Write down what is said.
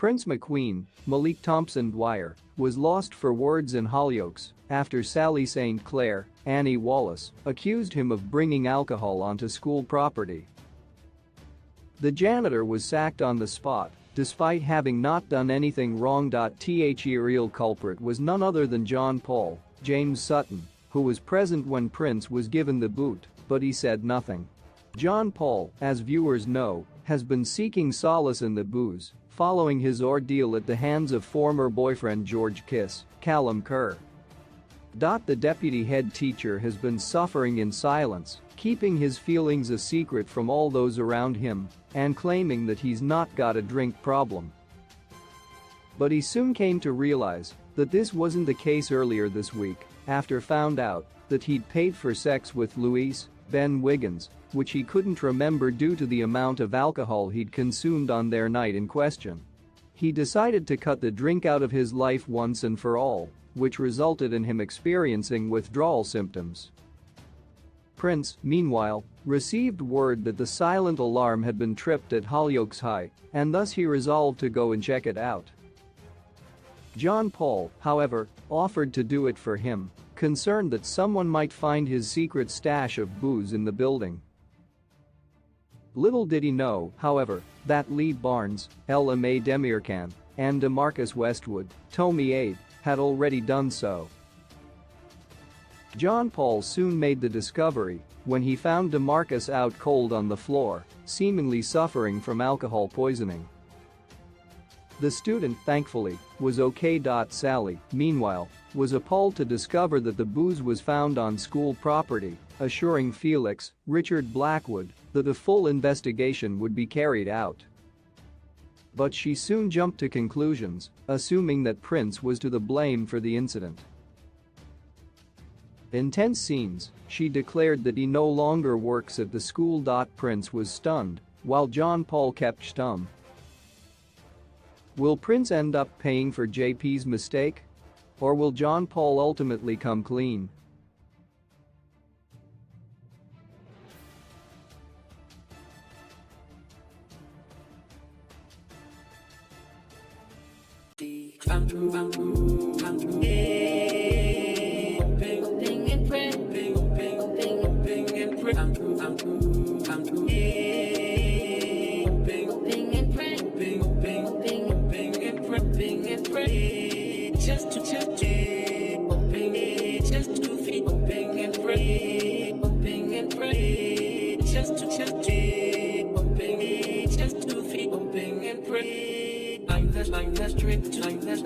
Prince McQueen, Malik Thompson Dwyer, was lost for words in Hollyoaks after Sally St. Clair, Annie Wallace, accused him of bringing alcohol onto school property. The janitor was sacked on the spot, despite having not done anything wrong. The real culprit was none other than John Paul, James Sutton, who was present when Prince was given the boot, but he said nothing. John Paul, as viewers know, has been seeking solace in the booze following his ordeal at the hands of former boyfriend George Kiss, Callum Kerr. The deputy head teacher has been suffering in silence, keeping his feelings a secret from all those around him and claiming that he's not got a drink problem. But he soon came to realize that this wasn't the case earlier this week after found out that he'd paid for sex with Louise Ben Wiggins, which he couldn't remember due to the amount of alcohol he'd consumed on their night in question. He decided to cut the drink out of his life once and for all, which resulted in him experiencing withdrawal symptoms. Prince, meanwhile, received word that the silent alarm had been tripped at Hollyoaks High, and thus he resolved to go and check it out. John Paul, however, offered to do it for him, concerned that someone might find his secret stash of booze in the building. Little did he know, however, that Lee Barnes, Ella Mae Demirkan, and DeMarcus Westwood, Tommy Aid, had already done so. John Paul soon made the discovery when he found DeMarcus out cold on the floor, seemingly suffering from alcohol poisoning. The student, thankfully, was okay. Sally, meanwhile, was appalled to discover that the booze was found on school property, assuring Felix, Richard Blackwood, that a full investigation would be carried out. But she soon jumped to conclusions, assuming that Prince was to the blame for the incident. In tense scenes, she declared that he no longer works at the school. Prince was stunned, while John Paul kept stum. Will Prince end up paying for JP's mistake? Or will John Paul ultimately come clean? Just to feed, hoping and pray, hoping and pray. Just to feed, hoping and pray. I'm the strength, I'm the